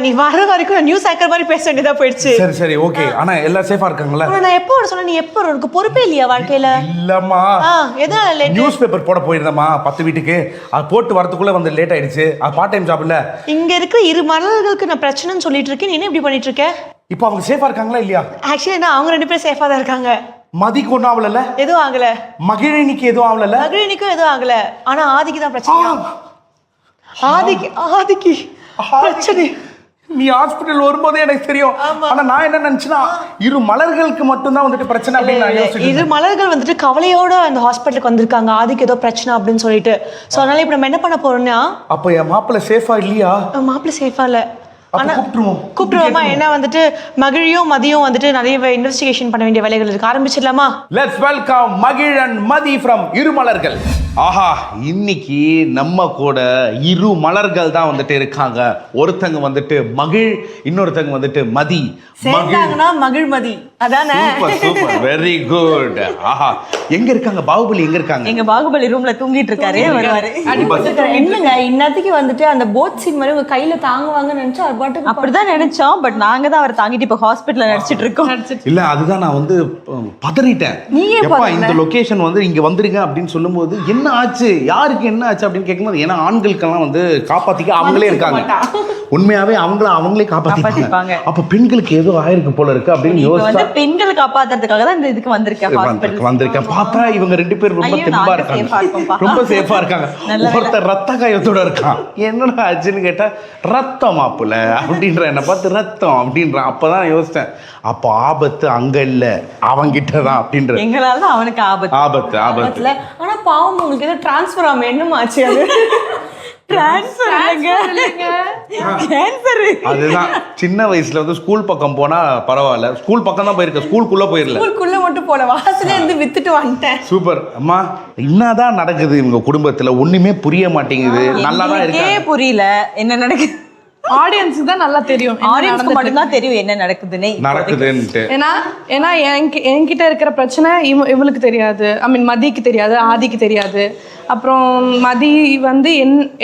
நீ வர வரைக்கும் நியூஸ் ஆங்கர் மாதிரி பேச வேண்டியதா போயிடுச்சு. சரி ஓகே. ஆனா எல்லாம் சேஃபா இருக்காங்களா? நான் எப்போ சொன்ன நீ எப்போ உனக்கு பொறுப்பே இல்லையா வாழ்க்கையில? இல்லம்மா, எதனால நியூஸ் பேப்பர் போட போயிருந்தம்மா 10 வீட்டுக்கு. அது போட்டு வரதுக்குள்ள வந்து லேட் ஆயிடுச்சு. அது பார்ட் டைம் ஜாப் இல்ல. இங்க இருக்கிற 2 மலர்களுக்கு நான் பிரச்சனைன்னு சொல்லிட்டு இருக்கேன். நீ என்ன இப்படி பண்ணிட்டு இருக்க? இப்போ அவங்க சேஃபா இருக்காங்களா இல்லையா? ஆக்சுவலி அவங்க 2 பேரும் சேஃபா தான் இருக்காங்க. மதிக்கு ஒன்றும் ஆகல. எதுவும் ஆகல. மகிழினிக்கு எதுவும் ஆகல. மகிழினிக்கும் எதுவும் ஆகல. ஆனா ஆதிக்கு தான் பிரச்சனை. ஆதிக்கு பிரச்சனை. நீ ஹாஸ்பிடல் வரும்போதே எனக்கு தெரியும். ஆனா நான் என்ன நினைச்சேன்னா 2 மலர்களுக்கு மட்டும் தான் வந்துட்டு பிரச்சனை அப்படின்னு நான் யோசிச்சேன். 2 மலர்கள் வந்துட்டு கவலையோட அந்த ஹாஸ்பிட்டலுக்கு வந்திருக்காங்க. ஆதிக்கு ஏதோ பிரச்சனை அப்படின்னு சொல்லிட்டு. சோ அதனால இப்ப நம்ம என்ன பண்ண போறோம்னா, அப்ப என் மாப்பிள்ளை சேஃபா இல்லையா? மாப்பிள்ளை சேஃபா இல்ல. ஆனா கூப்பிட்டுருவோமா? என்ன வந்துட்டு மகிழியும் மதியும் வந்துட்டு நிறைய இன்வெஸ்டிகேஷன் பண்ண வேண்டிய வேலைகள் இருக்கு. ஆரம்பிச்சிடலாமா? லெட்ஸ் வெல்கம் மகிழ் அண்ட் மதி ஃப்ரம் 2 மலர்கள். ஆஹா, இன்னைக்கு நம்ம கூட 2 மலர்கள் தான் வந்துட்டு இருக்காங்க. ஒருத்தங்க வந்துட்டு மகிழ், இன்னொருத்தங்க வந்துட்டு மதி. சேர்ந்தாங்கன்னா மகிழ்மதி அதானே? Super very good. ஆஹா, எங்க இருக்காங்க பாகுபலி? எங்க இருக்காங்க? எங்க பாகுபலி ரூம்ல தூங்கிட்டு இருக்காரு. வருவாரு. என்னங்க இன்னத்துக்கு வந்துட்டு அந்த போட் சீன் மாதிரி உங்க கையில தாங்குவாங்கன்னு நினைச்சா அது பாட்டுக்கு அப்படிதான் நினைச்சோம். பட் நாங்க தான் அவரை தாங்கிட்டு இப்ப ஹாஸ்பிட்டல்ல நடிச்சிட்டு இருக்கோம். இல்ல அதுதான் நான் வந்து பதறிட்டேன். எப்பா இந்த லொகேஷன் வந்து இங்க வந்துருங்க அப்படின்னு சொல்லும்போது என்ன ஆச்சு, யாருக்கு என்ன ஆச்சு அப்படின்னு கேட்கும்போது, ஏன்னா ஆண்களுக்கெல்லாம் வந்து காப்பாத்திக்க அவங்களே இருக்காங்க. உண்மையாவே அவங்களே காப்பாத்திப்பாங்க. அப்ப பெண்களுக்கு ஏதோ ஆயிருக்கு போல இருக்கு அப்படின்னு யோசிச்சா பெண்களை காப்பாத்துறதுக்காக தான் இந்த இதுக்கு வந்திருக்கேன். பார்த்தா இவங்க 2 பேரும் ரொம்ப தெம்பா இருக்காங்க, ரொம்ப சேஃபா இருக்காங்க. ஒருத்தர் ரத்த காயத்தோட இருக்கான். என்னடா ஆச்சுன்னு கேட்டா ரத்தம் மாப்புல அப்படின்ற, என்ன பார்த்து ரத்தம் அப்படின்றான். அப்பதான் யோசிச்சேன், அப்ப ஆபத்து அங்க இல்ல அவங்கிட்ட தான் அப்படின்ற. எங்களால அவனுக்கு ஆபத்து. ஆனா பாவம் உங்களுக்கு ஏதோ டிரான்ஸ்ஃபர் ஆமா என்னமா ஆச்சு? அது அதுதான் சின்ன வயசுல வந்து ஸ்கூல் பக்கம் போனா பரவாயில்ல. ஸ்கூல் பக்கம் தான் போயிருக்க, ஸ்கூலுக்குள்ள போயிரல. ஸ்கூலுக்குள்ள மட்டும் போல, வாசல்ல இருந்து வித்துட்டு வந்துட்டேன். சூப்பர். அம்மா என்னதான் நடக்குது இவங்க குடும்பத்துல? ஒண்ணுமே புரிய மாட்டேங்குது. நல்லா தான் இருக்கு, புரியல என்ன நடக்குது. ஆடியன்ஸுக்கு தான் நல்லா தெரியும். ஆடியன்ஸ்க்கு மட்டும் தான் தெரியும் என்ன நடக்குதுன்னு. ஏன்னா என்கிட்ட இருக்கிற பிரச்சனை இவளுக்கு தெரியாது. ஐ மீன் மதிக்கு தெரியாது, ஆதிக்கு தெரியாது. அப்புறம் மதி வந்து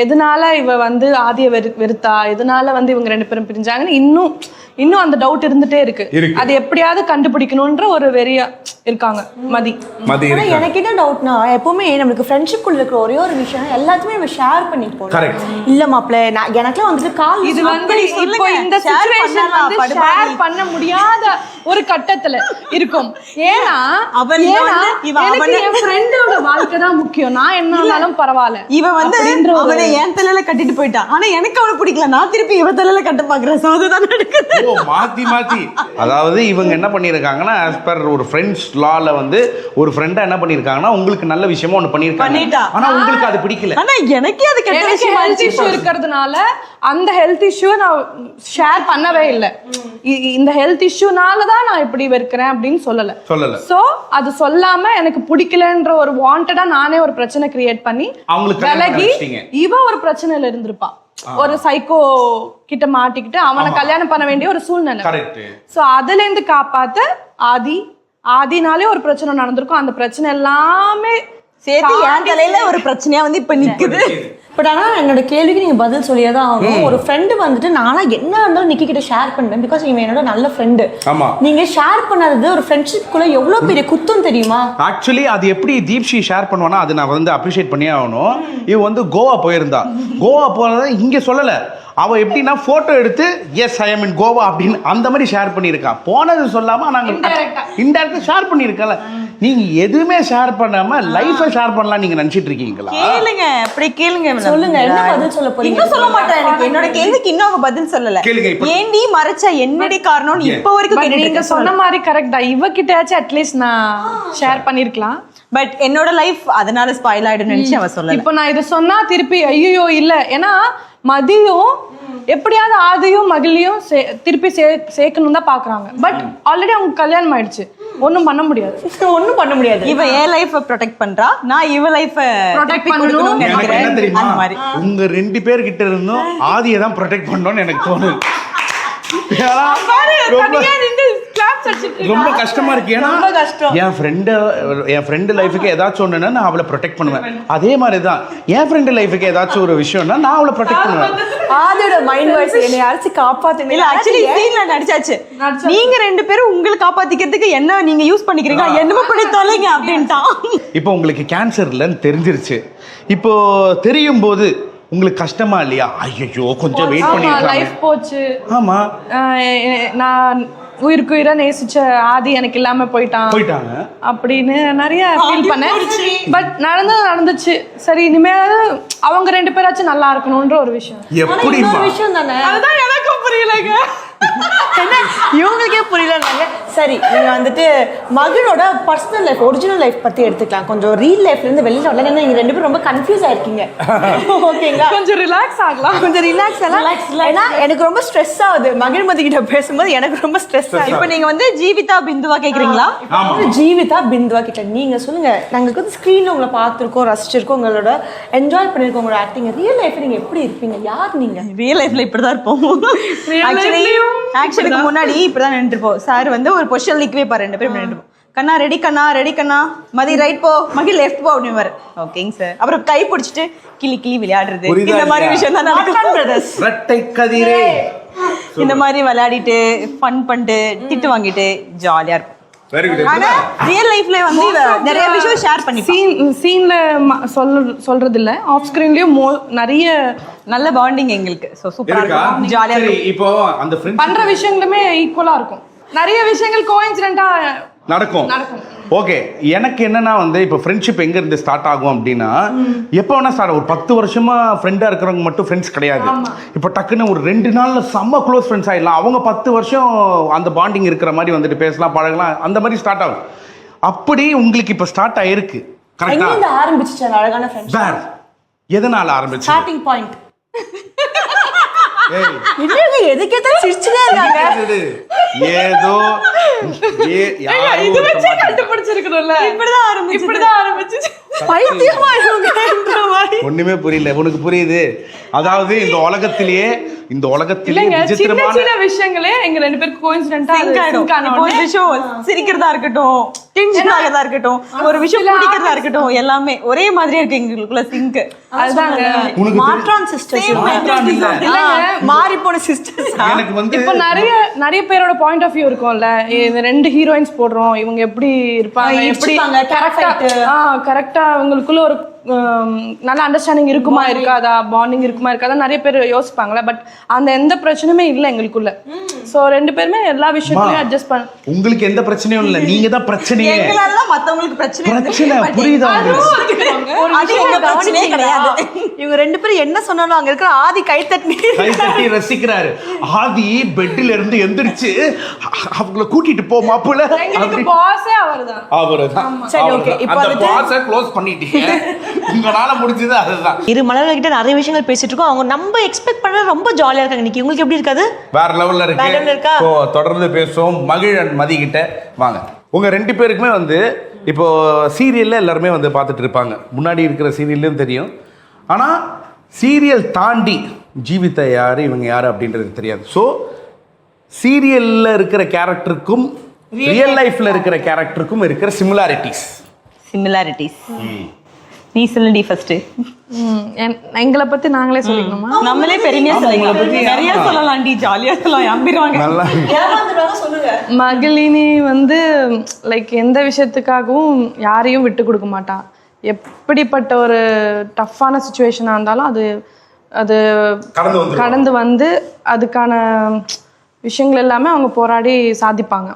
எதனால இவ வந்து ஆதியை வெறுத்தா, எதனால வந்து இவங்க 2 பேரும் பிரிஞ்சாங்கன்னு இன்னும் அந்த டவுட் இருந்துட்டே இருக்கு. அது எப்படியாவது கண்டுபிடிக்கணும்ன்ற ஒரு வெறியா இருக்காங்க மதி. எனக்கு என்ன டவுட்னா, எப்பவுமே நம்மளுக்கு ஃப்ரெண்ட்ஷிப்குள்ள இருக்கிற ஒரே ஒரு விஷயம் எல்லாத்தையுமே நம்ம ஷேர் பண்ணிப்போம். இல்ல மாப்ள, எனக்குலாம் வந்துட்டு கால் இது வந்து இப்போ இந்த சிச்சுவேஷன் வந்து ஷேர் பண்ண முடியாத ஒரு கட்டத்துல இருக்கும். ஏன்னா எனக்கு என் ஃப்ரெண்டோட வாழ்க்கை தான் முக்கியம். நான் என்னன்னாலும் பரவாயில்ல. இவன் வந்து அவனை என் தலையில கட்டிட்டு போயிட்டான். ஆனா எனக்கு அவனை பிடிக்கல. நான் திருப்பி இவன் தலையில கட்ட பாக்குறேன். சோ அதுதான் நடக்குது. மாத்தி அதாவது இவங்க என்ன பண்ணிருக்காங்கன்னா, as per ஒரு ஃப்ரெண்ட்ஸ் லால வந்து ஒரு ஃப்ரெண்டா என்ன பண்ணிருக்காங்கன்னா, உங்களுக்கு நல்ல விஷயமா ஒன்னு பண்ணிருக்காங்க. ஆனா உங்களுக்கு அது பிடிக்கல. ஆனா எனக்கே அது கெட்ட விஷயம். ஹெல்த் இஷ்யூ இருக்கிறதுனால அந்த ஹெல்த் இஷ்யூ நான் ஷேர் பண்ணவே இல்லை. இந்த ஹெல்த் இஷ்யூனால தான் நான் இப்படி வெறுக்கிறேன் அப்படின்னு சொல்லல. சோ அது சொல்லாம எனக்கு பிடிக்கலன்ற ஒரு வாண்டடா நானே ஒரு பிரச்சனை கிரியேட் பண்ணி விலகி இவ ஒரு பிரச்சனையில இருந்திருப்பா. ஒரு சைக்கோ கிட்ட மாட்டிக்கிட்டு அவனை கல்யாணம் பண்ண வேண்டிய ஒரு சூழ்நிலை. சோ அதுல இருந்து காப்பாத்த ஆதினாலே ஒரு பிரச்சனை நடந்திருக்கும். அந்த பிரச்சனை எல்லாமே சேர்த்து என் தலையில ஒரு பிரச்சனையா வந்து இப்ப நிக்குது. பட் ஆனா என்னோட கேள்விக்கு நீங்க பதில் சொல்லியதான் ஆகணும். ஒரு ஃப்ரெண்டு வந்துட்டு நானா என்ன இருந்தாலும் நிக்கி கிட்ட ஷேர் பண்ணுவேன். பிகாஸ் இவன் என்னோட நல்ல ஃப்ரெண்டு. நீங்க ஷேர் பண்ணது ஒரு ஃப்ரெண்ட்ஷிப்குள்ள எவ்வளவு பெரிய குத்தம் தெரியுமா? ஆக்சுவலி அது எப்படி தீப்ஷி ஷேர் பண்ணுவானா, அது நான் வந்து அப்ரிஷியேட் பண்ணியே ஆகணும். இவ வந்து கோவா போயிருந்தா. கோவா போனதை இங்க சொல்லல. அவ எப்படின்னா போட்டோ எடுத்து yes I am in Goa அப்படின்னு அந்த மாதிரி ஷேர் பண்ணியிருக்கா. போனது சொல்லாம நாங்க இன்டைரக்டா ஷேர் பண்ணியிருக்கல. நீங்க எதுவுமே ஷேர் பண்ணாம லைஃபை ஷேர் பண்ணலாம் நீங்க நினைச்சிட்டு இருக்கீங்களா? கேளுங்க, அப்படி கேளுங்க, சொல்லுங்க. என்ன பதில் சொல்ல போறீங்க? இன்னும் சொல்ல மாட்டேன். எனக்கு என்னோட கேள்விக்கு இன்னும் அவங்க பதில் சொல்லல. ஏன்டி மறைச்ச, என்னடி காரணம்னு இப்ப வரைக்கும் நீங்க சொன்ன மாதிரி கரெக்டா. இவகிட்டயாச்சும் அட்லீஸ்ட் நான் ஷேர் பண்ணிருக்கலாம். பட் என்னோட லைஃப் அதனால ஸ்பாயில் ஆயிடும்னு நினைச்சு அவ சொல்லல. இப்போ நான் இதை சொன்னா திருப்பி ஐயோ இல்ல. ஏன்னா மதியும் எப்படியாவது ஆதியும் மகிழியும் திருப்பி சேர்க்கணும் தான் பாக்குறாங்க. பட் ஆல்ரெடி அவங்க கல்யாணம் ஆயிடுச்சு. ஒன்னும் பண்ண முடியாது. இவ என் லைஃப ப்ரொடெக்ட் பண்றா, நான் இவ லைஃப ப்ரொடெக்ட் பண்ணனும் நினைக்கிறேன். அந்த மாதிரி உங்க 2 பேர் கிட்ட இருந்தும் ஆதியை தான் ப்ரொடெக்ட் பண்ணணும்னு எனக்கு தோணுது. ரொம்ப கஷ்டமா இருக்கு. ஏன்னா ரொம்ப கஷ்டம். என் ஃப்ரெண்டு லைஃபுக்கு ஏதாச்சும் ஒண்ணுன்னா நான் அவளை ப்ரொடெக்ட் பண்ணுவேன். அதே மாதிரி தான் என் ஃப்ரெண்டு லைஃபுக்கு ஏதாச்சும் ஒரு விஷயம்னா நான் அவளை ப்ரொடெக்ட் பண்ணுவேன். ஆதியோட மைண்ட் வாய்ஸ் என்னை அடிச்சு காப்பாத்துங்க. இல்ல ஆக்சுவலி சீன்ல நடிச்சாச்சு. நீங்க ரெண்டு பேரும் உங்களை காப்பாத்திக்கிறதுக்கு என்ன நீங்க யூஸ் பண்ணிக்கிறீங்க, என்னமோ பண்ணி தொலைங்க அப்படின்ட்டான். இப்போ உங்களுக்கு கேன்சர் இல்லைன்னு தெரிஞ்சிருச்சு. இப்போ தெரியும் போது உங்களுக்கு கஷ்டமா இல்லையா? ஐயோ கொஞ்சம் வெயிட் பண்ணிருக்கலாம். லைஃப் போச்சு. ஆமா, நான் உயிருக்கு உயிரா நேசிச்ச ஆதி எனக்கு இல்லாம போயிட்டாங்க அப்படின்னு நிறைய ஃபீல் பண்ணேன். பட் நடந்துச்சு. சரி, இனிமேல் அவங்க ரெண்டு பேராச்சும் நல்லா இருக்கணும்ன்ற ஒரு விஷயம். எப்படி விஷயம் தானே, அதுதான் எனக்கும் புரியலங்க. என்ன இவங்களுக்கே புரியலன்னாங்க. சரி, நீங்க வந்துட்டு மகளோட பர்சனல் லைஃப், ஒரிஜினல் லைஃப் பத்தி எடுத்துக்கலாம். கொஞ்சம் ரியல் லைஃப்ல இருந்து வெளியில வரல. ஏன்னா நீங்க ரெண்டு பேரும் ரொம்ப கன்ஃபியூஸ் ஆயிருக்கீங்க. ஓகேங்களா, கொஞ்சம் ரிலாக்ஸ் ஆகலாம். கொஞ்சம் ரிலாக்ஸ் ஆகலாம். ஏன்னா எனக்கு ரொம்ப ஸ்ட்ரெஸ் ஆகுது மகிழ்மதி கிட்ட பேசும்போது. எனக்கு ரொம்ப ஸ்ட்ரெஸ் ஆகுது. இப்போ நீங்க வந்து ஜீவிதா பிந்துவா கேக்குறீங்களா? ஜீவிதா பிந்துவா கிட்ட நீங்க சொல்லுங்க. நாங்களுக்கு வந்து ஸ்கிரீன்ல உங்களை பார்த்துருக்கோம், ரசிச்சிருக்கோம், உங்களோட என்ஜாய் பண்ணிருக்கோம் உங்களோட ஆக்டிங். ரியல் லைஃப்ல நீங்க எப்படி இருப்பீங்க? யார் நீங்க? ரியல் லைஃப்ல இப்படிதான் இருப்போம். ஆக்சுவலிக்கு முன்னாடி இப்படிதான் நின்றுப்போம். சார் வந்து ஒரு பொசிஷன் நிக்கவே பாரு, ரெண்டு பேரும் நின்றுப்போம். கண்ணா ரெடி, கண்ணா ரெடி, கண்ணா மதி ரைட் போ, மகி லெஃப்ட் போ அப்படின்னு. ஓகேங்க சார். அப்புறம் கை பிடிச்சிட்டு கிளி கிளி விளையாடுறது, இந்த மாதிரி விஷயம் தான் நடக்கும். இந்த மாதிரி விளையாடிட்டு ஃபன் பண்ணிட்டு திட்டு வாங்கிட்டு ஜாலியா இருக்கும். ஆனா ரியல் லைஃப்ல வந்து நிறைய விஷயம் ஷேர் பண்ணி சீன்ல சொல்றது இல்ல, ஆஃப் ஸ்கிரீன்லயும் நிறைய நல்ல பாண்டிங் எங்களுக்கு. சோ சூப்பரா இருக்கும், ஜாலியா இருக்கும். இப்போ அந்த ஃப்ரெண்ட்ஸ் பண்ற விஷயங்களுமே ஈக்குவலா இருக்கும். நிறைய விஷயங்கள் கோஇன்சிடென்ட்டா நடக்கும். ஓகே, எனக்கு என்னன்னா வந்து இப்போ ஃப்ரெண்ட்ஷிப் எங்க இருந்து ஸ்டார்ட் ஆகும் அப்படின்னா, எப்போ வேணா ஸ்டார்ட். ஒரு 10 வருஷமா ஃப்ரெண்டா இருக்கிறவங்க மட்டும் ஃப்ரெண்ட்ஸ் கிடையாது. இப்போ டக்குன்னு ஒரு 2 நாள்ல செம்ம க்ளோஸ் ஃப்ரெண்ட்ஸ் ஆயிடலாம். அவங்க 10 வருஷம் அந்த பாண்டிங் இருக்கிற மாதிரி வந்துட்டு பேசலாம், பழகலாம், அந்த மாதிரி ஸ்டார்ட் ஆகும். அப்படி உங்களுக்கு இப்போ ஸ்டார்ட் ஆயிருக்கு. கரெக்டா? எங்க ஆரம்பிச்சிச்சு அந்த அழகான ஃப்ரெண்ட்ஸ்? வேர் எதனால ஆரம்பிச்சு? Starting point. இல்லங்க, எதுக்கேத்த சிரிச்சுனே இருக்காங்க. ஏதோ இது வச்சே கண்டுபிடிச்சிருக்கணும்ல. இப்படிதான் ஆரம்பிச்சு பைத்தியமா இருக்குன்ற மாதிரி. ஒண்ணுமே புரியல. உனக்கு புரியுது? அதாவது இந்த உலகத்திலேயே சின்ன சின்ன விஷயங்களே எங்க ரெண்டு பேருக்கு கோஇன்சிடென்ட்டா ஒரு விஷயம் சிரிக்கிறதா இருக்கட்டும், டென்ஷன் ஆகிறதா இருக்கட்டும், ஒரு விஷயம் பிடிக்கிறதா இருக்கட்டும், எல்லாமே ஒரே மாதிரியா இருக்கு எங்களுக்குள்ள சிங்க். அதுதாங்க மாற்றான் சிஸ்டர்ஸ், மாறி போன சிஸ்டர்ஸ். எனக்கு வந்து இப்போ நிறைய பேரோட பாயிண்ட் ஆஃப் வியூ இருக்கும்ல. இந்த 2 ஹீரோயின்ஸ் போடுறோம், இவங்க எப்படி இருப்பாங்க, எப்படி கரெக்டா அவங்களுக்குள்ள ஒரு நல்ல அண்டர்ஸ்டாண்டிங் இருக்குமா இருக்காதா, பாண்டிங் இருக்குமா இருக்காதா நிறைய பேர் யோசிப்பாங்களே. பட் அந்த எந்த பிரச்சனையுமே இல்லை எங்களுக்குள்ள. சோ 2 பேருமே எல்லா விஷயத்தையும் அட்ஜஸ்ட் பண்ண. உங்களுக்கு எந்த பிரச்சனையும் இல்ல, நீங்க தான் பிரச்சனையே. எங்களால மத்தவங்களுக்கு பிரச்சனை புரியுதா? அது எங்க பிரச்சனையே கிடையாது. இவங்க 2 பேரும் என்ன சொன்னாலும் அங்க இருக்கிற ஆதி கை தட்டி ரசிக்கிறாரு. ஆதி பெட்ல இருந்து எந்திரிச்சு அவங்கள கூட்டிட்டு போ மாப்புல. பாஸே அவர்தான். சரி, ஓகே. இப்போ அந்த பாஸை க்ளோஸ் பண்ணிட்டீங்க. உங்களால முடிஞ்சது அதுதான். இரு மலர்கள் கிட்ட நிறைய விஷயங்கள் பேசிட்டு இருக்கோம். அவங்க நம்ம எக்ஸ்பெக்ட் பண்ண ரொம்ப ஜாலியா இருக்காங்க. இன்னைக்கு உங்களுக்கு எப்படி இருக்காது? வேற லெவல்ல இருக்கு. சோ தொடர்ந்து பேசுவோம் மகிழ் அண்ட் மதி கிட்ட. வாங்க. உங்க 2 பேருக்குமே வந்து இப்போ சீரியல்ல எல்லாருமே வந்து பார்த்துட்டு இருப்பாங்க. முன்னாடி இருக்கிற சீரியல்லையும் தெரியும். ஆனா சீரியல் தாண்டி ஜீவிதா யாரு, இவங்க யாரு அப்படின்றது தெரியாது. ஸோ சீரியல்ல இருக்கிற கேரக்டருக்கும் ரியல் லைஃப்ல இருக்கிற கேரக்டருக்கும் இருக்கிற சிமிலாரிட்டிஸ். நீ சொல்லுடி ஃபர்ஸ்ட். எங்களை பத்தி நாங்களே சொல்லிக்கணுமா? நம்மளே பெருமையா சொல்லிக்கலாம். நிறைய சொல்லலாம்டி, ஜாலியா சொல்லலாம். அம்பிடுவாங்க, ஏமாந்துடுவாங்க. சொல்லுங்க. மகிழினி வந்து லைக் எந்த விஷயத்துக்காகவும் யாரையும் விட்டு கொடுக்க மாட்டான். எப்படிப்பட்ட ஒரு டஃப்பான சுச்சுவேஷனாக இருந்தாலும் அது கடந்து வந்து அதுக்கான விஷயங்கள் எல்லாமே அவங்க போராடி சாதிப்பாங்க.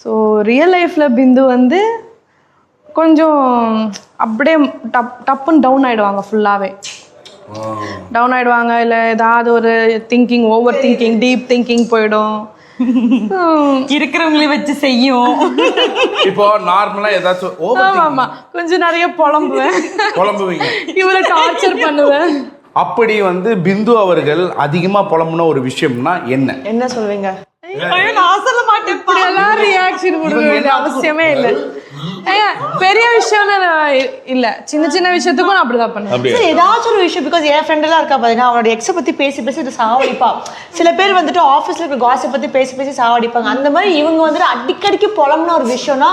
ஸோ ரியல் லைஃப்பில் பிந்து வந்து கொஞ்சம் அப்படியே டப்புன்னு டவுன் ஆகிடுவாங்க. ஃபுல்லாகவே டவுன் ஆகிடுவாங்க. இல்லை ஏதாவது ஒரு thinking, over thinking, deep thinking போயிடும். இருக்கிறவங்களே வச்சு செய்யும். இப்போ நார்மலா ஏதாச்சும் ஆமா கொஞ்சம் நிறைய புலம்புவீங்க, இவரை டார்ச்சர் பண்ணுவேன். அப்படி வந்து பிந்து அவர்கள் அதிகமா புலம்புன ஒரு விஷயம்னா என்ன சொல்லுவீங்க? ஐயோ நான் சொல்ல மாட்டேன். இப்படி எல்லாம் ரியாக்ஷன் கொடுக்க வேண்டிய அவசியமே இல்லை. பெரிய விஷயம் இல்ல, சின்ன சின்ன விஷயத்துக்கும் நான் அப்படிதான் பண்ணுவேன். சரி, ஏதாச்சும் ஒரு விஷயம், பிகாஸ் என் ஃப்ரெண்ட் எல்லாம் இருக்கா பாருங்க, அவனோட எக்ஸை பத்தி பேசி பேசி இது சாவடிப்பா. சில பேர் வந்துட்டு ஆஃபீஸ்ல இருக்க காசிப் பத்தி பேசி பேசி சாவடிப்பாங்க. அந்த மாதிரி இவங்க வந்துட்டு அடிக்கடிக்கு புலம்னா ஒரு விஷயம்னா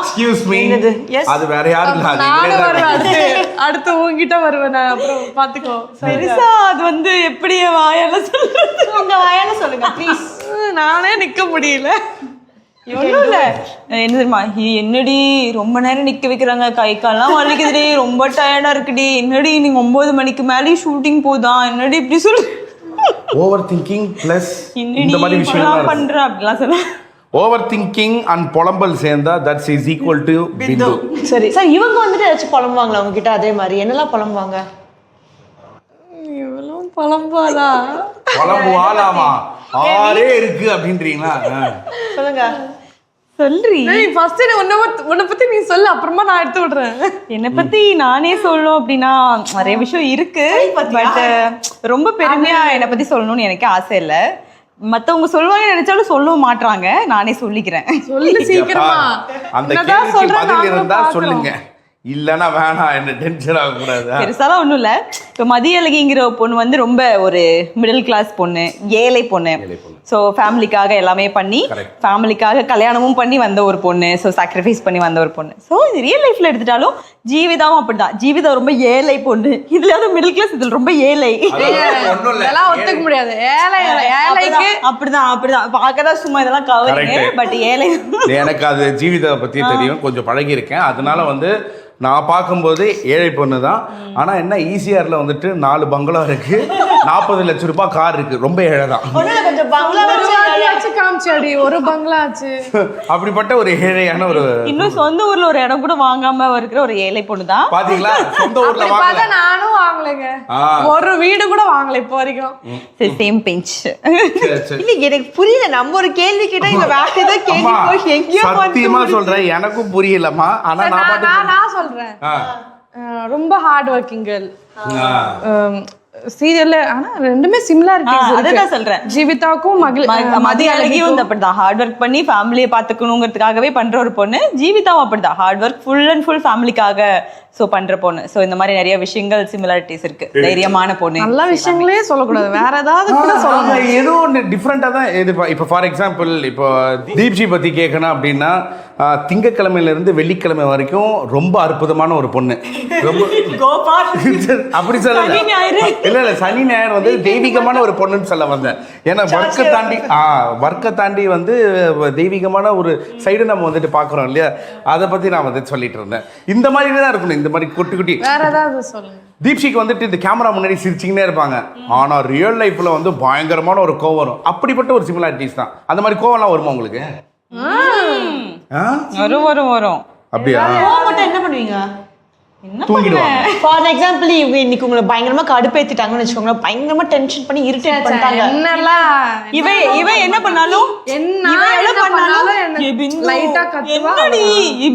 என்னது? அது வேற யாரும் இல்ல, நானும் வருவேன், அடுத்து உங்ககிட்ட வருவேன் நான். அப்புறம் பாத்துக்கோ. பெருசா அது வந்து எப்படி வாயால சொல்லுங்க, உங்க வாயால சொல்லுங்க ப்ளீஸ். நானே நிக்க முடியல. ஒன்றும் இல்லை, என்ன தெரியுமா, என்னடி ரொம்ப நேரம் நிற்க வைக்கிறாங்க, கை கால்லாம் வலிக்குதுடி, ரொம்ப டயர்டாக இருக்குடி, என்னடி நீங்கள் 9 மணிக்கு மேலேயும் ஷூட்டிங் போதா, என்னடி இப்படி சொல்லு. ஓவர் திங்கிங் ப்ளஸ் இந்த மாதிரி விஷயம் பண்ணுறேன் அப்படிலாம் சொல்ல. ஓவர் திங்கிங் அண்ட் புலம்பல் சேர்ந்தா தட்ஸ் இஸ் ஈக்குவல் டு பிந்து. சரி சார், இவங்க வந்துட்டு ஏதாச்சும் புலம்புவாங்களா உங்ககிட்ட? அதே மாதிரி என்னெல்லாம் புலம்புவாங்க? இவ்வளவு புலம்பாளா? புலம்புவாளாமா, ஆரே இருக்கு அப்படின்றீங்களா? சொல்லுங்க. சொல்றீ ஃபர்ஸ்ட் உன்னை பத்தி நீ சொல்லு, அப்புறமா நான் எடுத்து விடுறேன். என்னை பத்தி நானே சொல்லணும் அப்படின்னா நிறைய விஷயம் இருக்கு. பட் ரொம்ப பெருமையா என்னை பத்தி சொல்லணும்னு எனக்கு ஆசை இல்லை. மத்தவங்க சொல்லுவாங்க நினைச்சாலும் சொல்லவும் மாட்றாங்க. நானே சொல்லிக்கிறேன். சொல்லு சீக்கிரமா. அந்த கேள்விக்கு பதில் இருந்தா சொல்லுங்க, இல்லன்னா வேணாம், என்ன டென்ஷன் ஆக கூடாது. பெருசாலாம் ஒண்ணும் இல்ல. இப்போ மதியழகிங்கிற பொண்ணு வந்து ரொம்ப ஒரு மிடில் கிளாஸ் பொண்ணு, ஏழை பொண்ணு. ஸோ ஃபேமிலிக்காக எல்லாமே பண்ணி, ஃபேமிலிக்காக கல்யாணமும் பண்ணி வந்த ஒரு பொண்ணு. ஸோ சாக்ரிஃபைஸ் பண்ணி வந்த ஒரு பொண்ணு. ஸோ இது ரியல் லைஃப்ல எடுத்துட்டாலும் ஜீவிதாவும் அப்படிதான். ஜீவிதா ரொம்ப ஏழை பொண்ணு, இதுல மிடில் கிளாஸ், இதுல ரொம்ப ஏழை. இதெல்லாம் ஒத்துக்க முடியாது. ஏழைக்கு அப்படிதான் பார்க்கதான் சும்மா இதெல்லாம் கவரிங்க. பட் ஏழை எனக்கு அது ஜீவிதா பத்தி தெரியும், கொஞ்சம் பழகி இருக்கேன். அதனால வந்து நான் பார்க்கும்போது ஏழை பொண்ணு தான். ஆனால் என்ன, ஈசிஆரில் வந்துட்டு 4 பங்களா இருக்கு, 40 லட்சம் ரூபாய் கார் இருக்கு, ரொம்ப ஏழை தான். கொஞ்சம் பங்களா காமிச்சாடி, ஒரு பங்களா ஆச்சு. அப்படிப்பட்ட ஒரு ஏழையான ஒரு, இன்னும் சொந்த ஊர்ல ஒரு இடம் கூட வாங்காம இருக்கிற ஒரு ஏழை பொண்ணு தான். பாத்தீங்களா? சொந்த ஊர்ல வாங்கல, நானும் வாங்கலைங்க, ஒரு வீடு கூட வாங்கல இப்போ வரைக்கும். Same bench. இல்ல எனக்கு புரியல, நம்ம ஒரு கேள்வி கேட்டா இந்த வேற ஏதோ கேள்வி போய் எங்கேயோ சத்தியமா சொல்றேன், எனக்கும் புரியலம்மா. ஆனா நான் சொல்றேன், ரொம்ப ஹார்ட் ஒர்க்கிங் கேர்ள். சீரியல்ல ஆனா ரெண்டுமே சிமிலாரிட்டிஸ் இருக்கு. அதான் சொல்றேன், ஜீவிதாவுக்கும் மதியழகியும் அப்படிதான் ஹார்ட் ஒர்க் பண்ணி ஃபேமிலியை பாத்துக்கணுங்கிறதுக்காகவே பண்ற ஒரு பொண்ணு. ஜீவிதாவும் அப்படிதான் hard work, full and full ஃபேமிலிக்காக சோ பண்ற பொண்ணு. சோ இந்த மாதிரி நிறைய விஷயங்கள் சிமிலாரிட்டிஸ் இருக்கு. தைரியமான பொண்ணு. நல்ல விஷயங்களே சொல்லக்கூடாது, வேற ஏதாவது கூட சொல்லணும். ஏதோ ஒன்று டிஃப்ரெண்டா தான் இது. இப்போ ஃபார் எக்ஸாம்பிள், இப்போ தீப்ஜி பத்தி கேட்கணும் அப்படின்னா, திங்கக்கிழமையில இருந்து வெள்ளிக்கிழமை வரைக்கும் ரொம்ப அற்புதமான ஒரு பொண்ணு. ரொம்ப அப்படி சொல்ல இல்ல, சனி ஞாயிறு வந்து தெய்வீகமான ஒரு பொண்ணுன்னு சொல்ல வந்தேன். ஏன்னா வர்க்கை தாண்டி வந்து தெய்வீகமான ஒரு சைடு நம்ம வந்துட்டு பாக்குறோம் இல்லையா, அதை பத்தி நான் வந்து சொல்லிட்டு இருந்தேன். இந்த மாதிரி தான் இருக்கணும், இந்த மாதிரி குட்டி குட்டி. வேற ஏதாவது சொல்லுங்க. தீப்ஷிக்கு வந்துட்டு இந்த கேமரா முன்னாடி சிரிச்சிங்கன்னே இருப்பாங்க, ஆனா ரியல் லைஃப்ல வந்து பயங்கரமான ஒரு கோவம் வரும். அப்படிப்பட்ட ஒரு சிமிலாரிட்டிஸ் தான். அந்த மாதிரி கோவம்லாம் வருமா உங்களுக்கு? வரும். அப்படியா? மட்டும் என்ன பண்ணுவீங்க? தூங்கிடுவாங்க. ஃபார் எக்ஸாம்பிள், இவங்க இன்னைக்கு உங்களை பயங்கரமா கடுப்பேத்திட்டாங்கன்னு வச்சுக்கோங்களேன், பயங்கரமா டென்ஷன் பண்ணி இரிட்டேட் பண்ணிட்டாங்க. என்னலாம் இவ என்ன பண்ணாலும் லைட்டா கத்துவா,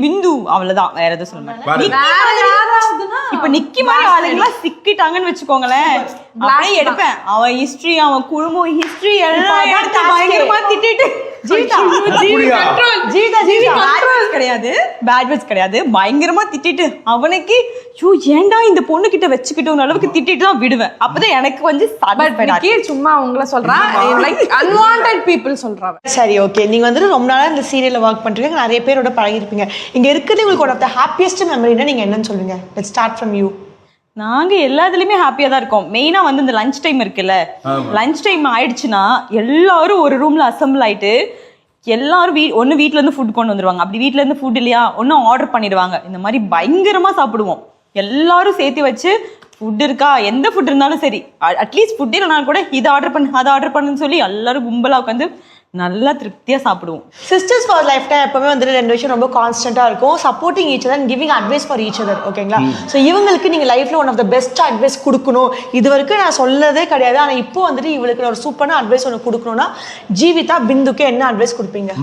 பிந்து அவ்வளவுதான், வேற எதுவும் சொல்ல மாட்டேன். இப்ப நிக்கி மாதிரி ஆளுங்களா சிக்கிட்டாங்கன்னு வச்சுக்கோங்களேன், அப்படியே எடுப்பேன். அவன் ஹிஸ்டரி, அவன் குடும்பம் ஹிஸ்டரி எல்லாம் பயங்கரமா திட்டிட்டு, கிடையாது பயங்கரமா திட்டிட்டு அவனுக்கு ஏன்டா இந்த பொண்ணு கிட்ட வச்சுக்கிட்டோம் அளவுக்கு திட்டிட்டு தான் விடுவேன். அப்பதான் எனக்கு கொஞ்சம் சும்மா உங்களை சொல்றான், அன்வான்டட் பீப்புள் சொல்றாங்க. சரி, ஓகே. நீங்க வந்துட்டு ரொம்ப நாளா இந்த சீரியல்ல ஒர்க் பண்றீங்க, நிறைய பேரோட பழகிருப்பீங்க. இங்க இருக்கிறது உங்களுக்கு ஒன் ஆஃப் த ஹாப்பியஸ்ட் மெமரினா நீங்க என்னன்னு சொல்லுங்க? Let's start from you. நாங்க எல்லாத்துலயுமே ஹாப்பியா தான் இருக்கோம். மெயினா வந்து இந்த லஞ்ச் டைம் இருக்குல்ல, லஞ்ச் டைம் ஆயிடுச்சுன்னா எல்லாரும் ஒரு ரூம்ல அசம்பிள் ஆயிட்டு, எல்லாரும் ஒன்னு வீட்ல இருந்து ஃபுட் கொண்டு வந்துருவாங்க. அப்படி வீட்ல இருந்து ஃபுட் இல்லையா, ஒன்னும் ஆர்டர் பண்ணிடுவாங்க. இந்த மாதிரி பயங்கரமா சாப்பிடுவோம். எல்லாரும் சேர்த்து வச்சு, ஃபுட் இருக்கா, எந்த ஃபுட் இருந்தாலும் சரி, அட்லீஸ்ட் ஃபுட் இல்லைனா கூட இதை ஆர்டர் பண்ணு அதை ஆர்டர் பண்ணுன்னு சொல்லி எல்லாரும் கும்பலா உட்காந்து நல்லா திருப்தியா சாப்பிடுவோம். சிஸ்டர்ஸ் ஃபார் லைஃப் டைம் எப்பவுமே வந்துட்டு 2 விஷயம் ரொம்ப கான்ஸ்டன்டா இருக்கும், supporting each other and giving advice for each other. ஓகேங்களா? ஸோ இவங்களுக்கு நீங்க லைஃப்ல one of the best advice கொடுக்கணும், இது வரைக்கும் நான் சொல்லதே கிடையாது, ஆனா இப்போ வந்துட்டு இவளுக்கு ஒரு சூப்பரான அட்வைஸ் ஒன்று கொடுக்கணும்னா ஜீவிதா பிந்துக்கு என்ன அட்வைஸ் கொடுப்பீங்க?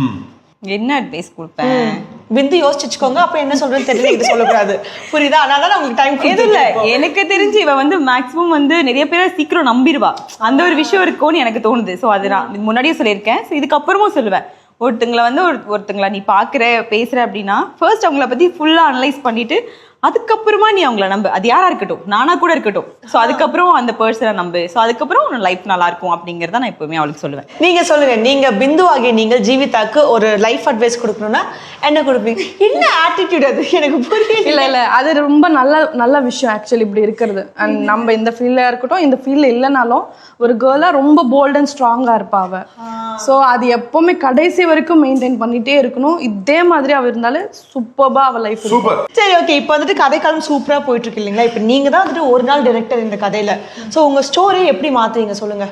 என்ன அட்வைஸ் கொடுப்பேன்? பிந்து யோசிச்சுக்கோங்க. அப்ப என்ன சொல்றேன்னு தெரியல, இது சொல்லக்கூடாது. புரியுதா? அதனால தான் உங்களுக்கு டைம் எது இல்ல, எனக்கு தெரிஞ்சு இவ வந்து மேக்ஸிமம் வந்து நிறைய பேரை சீக்கிரம் நம்பிடுவா. அந்த ஒரு விஷயம் இருக்கும்னு எனக்கு தோணுது. ஸோ அது நான் முன்னாடியே சொல்லியிருக்கேன். ஸோ இதுக்கப்புறமும் சொல்லுவேன், ஒருத்தங்களை வந்து ஒருத்தங்களை நீ பாக்குற பேசுற அப்படின்னா ஃபர்ஸ்ட் அவங்கள பத்தி ஃபுல்லா அனலைஸ் பண்ணிட்டு அதுக்கப்புறமா நீ அவங்கள நம்பு. அது யாரா இருக்கட்டும், நானா கூட இருக்கட்டும். ஸோ அதுக்கப்புறம் அந்த பர்சனை நம்பு. ஸோ அதுக்கப்புறம் உன் லைஃப் நல்லா இருக்கும் அப்படிங்கறத நான் எப்பவுமே அவளுக்கு சொல்லுவேன். நீங்க சொல்லுங்க, நீங்க பிந்து ஆகிய நீங்கள் ஜீவிதாக்கு ஒரு லைஃப் அட்வைஸ் கொடுக்கணும்னா என்ன கொடுப்பீங்க? என்ன ஆட்டிடியூட் அது எனக்கு புரியல. இல்ல அது ரொம்ப நல்ல விஷயம் ஆக்சுவலி இப்படி இருக்கிறது. அண்ட் நம்ம இந்த ஃபீல்ட்ல இருக்கட்டும், இந்த ஃபீல்ட்ல இல்லைனாலும் ஒரு கேர்ளா ரொம்ப போல்ட் அண்ட் ஸ்ட்ராங்கா இருப்பா அவ. ஸோ அது எப்பவுமே கடைசி வரைக்கும் மெயின்டைன் பண்ணிட்டே இருக்கணும். இதே மாதிரி அவ இருந்தாலே சூப்பர்பா அவ லைஃப். சரி, ஓகே. இப்போ வந்துட்டு கதைக்காலம் சூப்பரா போயிட்டு இருக்கு இல்லைங்களா? இப்போ நீங்க தான் வந்துட்டு ஒரு நாள் டைரக்டர் இந்த கதையில. ஸோ உங்க ஸ்டோரி எப்படி மாத்துவீங்க சொல்லுங்க.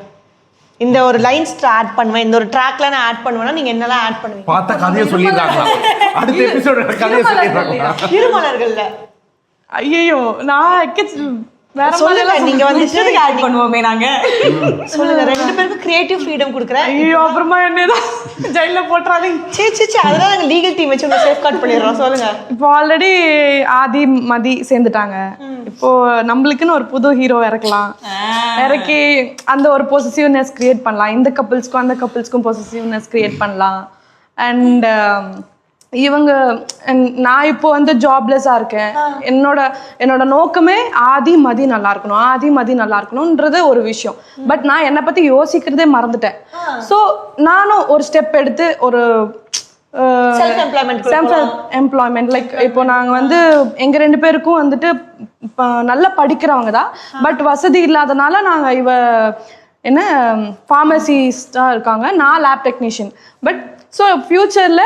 இந்த ஒரு லைன்ஸ் ஆட் பண்ணுவேன், இந்த ஒரு ட்ராக்ல நான் ஆட் பண்ணுவேன்னா நீங்க என்னெல்லாம் ஆட் பண்ணுவீங்க? பார்த்த கதையை சொல்லிடுறாங்க. அடுத்த எபிசோட கதையை சொல்லிடுறாங்க. திருமலர்கள்ல ஐயோ நான் வேற சொல்லுங்க. நீங்க வந்து ஆட் பண்ணுவோமே நாங்க. சொல்லுங்க, ரெண்டு பேருக்கும் கிரியேட்டிவ் ஃப்ரீடம் கொடுக்குறேன். ஐயோ அப்புறமா என்னதான் ஜெயில போட்டுறாதீங்க. சே அதெல்லாம் நாங்க லீகல் டீம் வச்சு சேஃப் கார்ட் பண்ணிடுறோம். சொல்லுங்க. இப்போ ஆல்ரெடி ஆதி மதி சேர்ந்துட்டாங்க. இப்போ நம்மளுக்குன்னு ஒரு புது ஹீரோ இறக்கலாம். இறக்கி அந்த ஒரு பொசிசிவ்னஸ் கிரியேட் பண்ணலாம். இந்த கப்பிள்ஸ்க்கும் அந்த கப்பிள்ஸ்க்கும் பொசிசிவ்னஸ் கிரியேட் பண்ணலாம். அண்ட் இவங்க நான் இப்போ வந்து ஜாப்லெஸ்ஸா இருக்கேன். என்னோட நோக்கமே ஆதி மதி நல்லா இருக்கணும்ன்றது ஒரு விஷயம். பட் நான் என்னை பத்தி யோசிக்கிறதே மறந்துட்டேன். ஸோ நானும் ஒரு ஸ்டெப் எடுத்து ஒரு செல்ஃப் எம்ப்ளாய்மெண்ட் லைக் இப்போ நாங்க வந்து எங்க ரெண்டு பேருக்கும் வந்துட்டு நல்லா படிக்கிறவங்க தான். பட் வசதி இல்லாதனால நாங்க என்ன ஃபார்மசிஸ்டா இருக்காங்க, நான் லேப் டெக்னீஷியன். பட் ஸோ ஃபியூச்சர்ல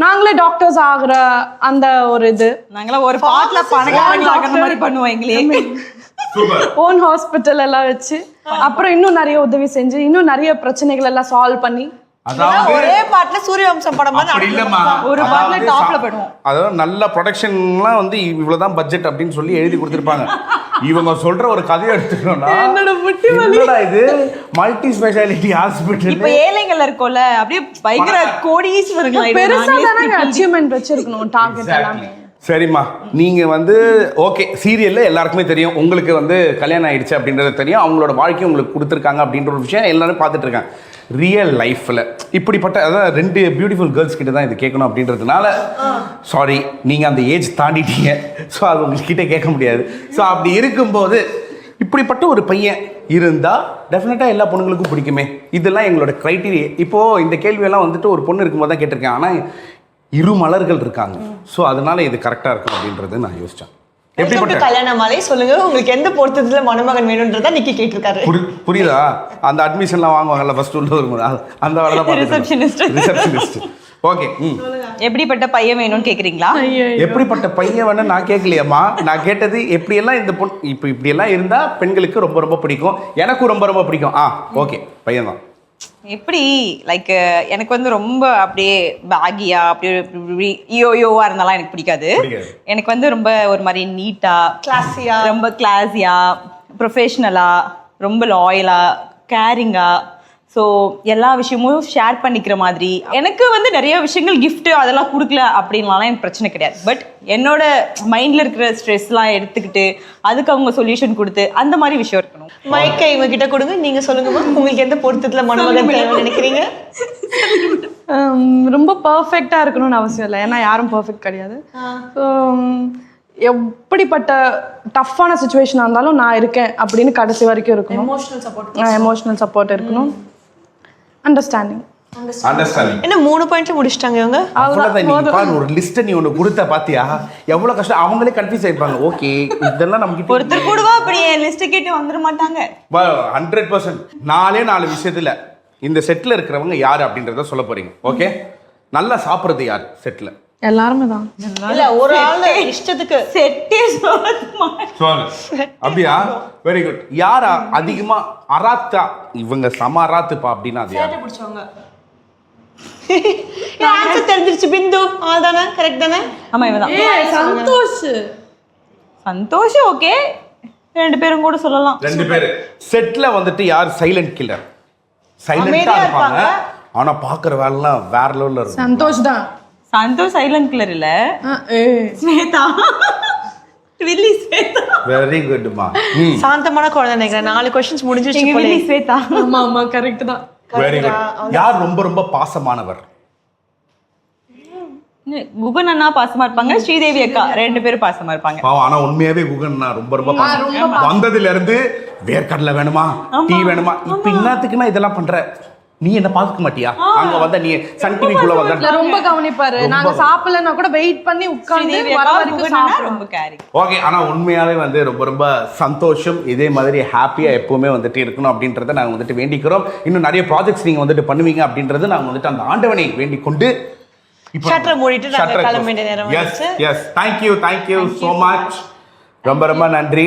நாங்களே டாக்டர்ஸ் ஆகுற அந்த ஒரு இது நாங்களே ஒரு பாட்ல பணக்காரங்க மாதிரி பண்ணுவோம். எங்களே ஓன் ஹாஸ்பிட்டல் எல்லாம் வச்சு அப்புறம் இன்னும் நிறைய உதவி செஞ்சு இன்னும் நிறைய பிரச்சனைகள் எல்லாம் சால்வ் பண்ணி ஒரே பாட்டுல சூரியவம்சம் படம் ஒரு பாட்டுல டாப்ல பண்ணுவோம். அதாவது நல்ல ப்ரொடக்ஷன்லாம் வந்து இவ்வளவுதான் பட்ஜெட் அப்படின்னு சொல்லி எழுதி கொடுத்துருப்பாங்க. இவங்க சொல்ற ஒரு கதையை எடுத்துக்கணும்னா இது மல்டி ஸ்பெஷாலிட்டி ஹாஸ்பிட்டல். இப்ப ஏழைகள் இருக்கோம்ல, அப்படியே பயங்கர கோடீஸ்வரர்கள் பெருசா தானங்க அச்சீவ்மென்ட் வச்சிருக்கணும் டார்கெட் எல்லாமே. சரிம்மா, நீங்க வந்து ஓகே, சீரியல்ல எல்லாருக்குமே தெரியும் உங்களுக்கு வந்து கல்யாணம் ஆயிடுச்சு அப்படின்றது தெரியும். அவங்களோட வாழ்க்கையை உங்களுக்கு கொடுத்துருக்காங்க அப்படின்ற ஒரு விஷயம் எல்லாரும் பார்த்துட்டு இருக்காங்க. ரியல் லைஃப்ல இப்படிப்பட்ட அதாவது ரெண்டு பியூட்டிஃபுல் கேர்ள்ஸ் கிட்ட தான் இது கேட்கணும் அப்படின்றதுனால சாரி, நீங்க அந்த ஏஜ் தாண்டிட்டீங்க. ஸோ அது உங்ககிட்ட கேட்க முடியாது. ஸோ அப்படி இருக்கும்போது இப்படிப்பட்ட ஒரு பையன் இருந்தா டெஃபினட்டா எல்லா பொண்ணுங்களுக்கும் பிடிக்குமே. இதெல்லாம் எங்களோட கிரைட்டீரியா. இப்போ இந்த கேள்வியெல்லாம் வந்துட்டு ஒரு பொண்ணு இருக்கும்போது தான் கேட்டிருக்கேன். ஆனால் இரு மலர்கள் இருக்காங்க. ஸோ அதனால இது கரெக்டாக இருக்கும் அப்படின்றது நான் யோசித்தேன். எப்படிப்பட்ட கல்யாண மாலை சொல்லுங்க, உங்களுக்கு எந்த பொருத்தத்துல மணமகன் வேணும்ன்றதா நிக்கி கேட்டிருக்காரு. புரியுதா? அந்த அட்மிஷன்லாம் வாங்குவாங்கல்ல ஃபர்ஸ்ட் உள்ள வரும்போது அந்த வேலை தான் ரிசப்ஷனிஸ்ட். ஓகே, எப்படிப்பட்ட பையன் வேணும்னு கேக்குறீங்களா? எப்படிப்பட்ட பையன் வேணும் நான் கேட்கலையம்மா. நான் கேட்டது எப்படியெல்லாம் இந்த பொண்ணு இப்போ இப்படியெல்லாம் இருந்தா பெண்களுக்கு ரொம்ப ரொம்ப பிடிக்கும், எனக்கும் ரொம்ப ரொம்ப பிடிக்கும். ஓகே, பையன் தான். எப்படி லைக் எனக்கு வந்து ரொம்ப அப்படியே பேகியா அப்படியே யோவா இருந்தாலும் எனக்கு பிடிக்காது. எனக்கு வந்து ரொம்ப ஒரு மாதிரி நீட்டா கிளாஸியா, ரொம்ப கிளாஸியா, ப்ரொஃபஷனலா, ரொம்ப லாயலா, கேரிங்கா, ஸோ எல்லா விஷயமும் ஷேர் பண்ணிக்கிற மாதிரி. எனக்கு வந்து நிறைய விஷயங்கள் கிஃப்ட் அதெல்லாம் கொடுக்கல அப்படின்லாம் எனக்கு பிரச்சனை கிடையாது. பட் என்னோட மைண்ட்ல இருக்கிற ஸ்ட்ரெஸ்லாம் எடுத்துக்கிட்டு அதுக்கு அவங்க சொல்யூஷன் கொடுத்து அந்த மாதிரி விஷயம் இருக்கணும். மைக்கை இவங்க கிட்ட கொடுங்க, நீங்க சொல்லுங்க உங்களுக்கு எந்த பொருத்தத்துல மணமகன் தேவை நினைக்கிறீங்க? ரொம்ப பர்ஃபெக்டா இருக்கணும்னு அவசியம் இல்லை, ஏன்னா யாரும் பர்ஃபெக்ட் கிடையாது. ஸோ எப்படிப்பட்ட டஃப்பான சுச்சுவேஷனாக இருந்தாலும் நான் இருக்கேன் அப்படின்னு கடைசி வரைக்கும் இருக்கணும். எமோஷனல் சப்போர்ட் இருக்கணும். அண்டர்ஸ்டாண்டிங். என்ன 3 பாயிண்ட்ல முடிச்சிட்டாங்க இவங்க. அவ்வளவுதான். ஒரு லிஸ்ட் நீ ஒன்னு கொடுத்த பாத்தியா? எவ்வளவு கஷ்டம். அவங்களே கன்ஃபியூஸ் ஆயிருப்பாங்க. ஓகே, இதெல்லாம் நமக்கு ஒருத்தர் கூடவா அப்படி லிஸ்ட் கேட்டு வந்துட மாட்டாங்க. 100% 4 விஷயத்துல இந்த செட்ல இருக்கிறவங்க யாரு அப்படின்றத சொல்ல போறீங்க. ஓகே, நல்லா சாப்பிடுறது யார் செட்ல? எல்லாருமே தான். இல்ல ஒரு ஆள் இஷ்டத்துக்கு செட்டே அப்படியா? Very good. யாரா அதிகமா அராத்தா? இவங்க சம அராத்துப்பா அப்படின்னா அது யாரு? பிடிச்சவங்க. ஆன்சர் தெரிஞ்சிருச்சு. பிந்து ஆதானே? கரெக்ட் தானே? ஆமா, இவதான். சந்தோஷ் ஓகே, 2 பேரும் கூட சொல்லலாம். 2 பேரு. செட்ல வந்துட்டு யார் சைலண்ட் கில்லர்? சைலண்டா இருப்பாங்க ஆனா பாக்குற வேலைலாம் வேற லெவல்ல இருக்கும். சந்தோஷ் தான். சந்தோஷ் சைலண்ட் கிளர் இல்ல, ஸ்வேதா வில்லி ஸ்வேதா. வெரி குட்மா. சாந்தமான குழந்தை நினைக்கிறேன். 4 கொஸ்டின்ஸ் முடிஞ்சிருச்சு எங்க போல. வில்லி ஸ்வேதா. ஆமா ஆமா கரெக்ட் தான். Very good. யார் ரொம்ப ரொம்ப பாசமானவர்? குகன் அண்ணா பாசமா இருப்பாங்க, ஸ்ரீதேவி அக்கா 2 பேரும் பாசமா இருப்பாங்க. பாவம், ஆனா உண்மையாவே குகன் ரொம்ப ரொம்ப பாசம். வந்ததுல இருந்து வேர்க்கடலை வேணுமா, டீ வேணுமா, இப்ப இன்னத்துக்குன்னா இதெல்லாம் பண்ற, நீ என்ன பாத்துக்க மாட்டியா? அங்க வந்த நீ சன் டிவிக்குள்ள வந்த ரொம்ப கவனிப்பாரு. நாங்க சாப்பிடலன்னா கூட வெயிட் பண்ணி உட்கார்ந்து வர வரைக்கும் சாப்பிடுவோம். ரொம்ப கேரிங். ஓகே. ஆனா உண்மையாவே ரொம்ப ரொம்ப சந்தோஷம். இதே மாதிரி ஹாப்பியா எப்பவுமே இருக்கணும் அப்படின்றத நாங்க வேண்டிக்கிறோம். இன்னும் நிறைய ப்ராஜெக்ட்ஸ் நீங்க பண்ணுவீங்க அப்படின்றது நாங்க அந்த ஆண்டவனை வேண்டிக் கொண்டு ஷட்டரை மூடிட்டு நாங்க கிளம்ப வேண்டிய நேரம் வந்துச்சு. Yes, thank you so much. ரொம்ப ரொம்ப நன்றி.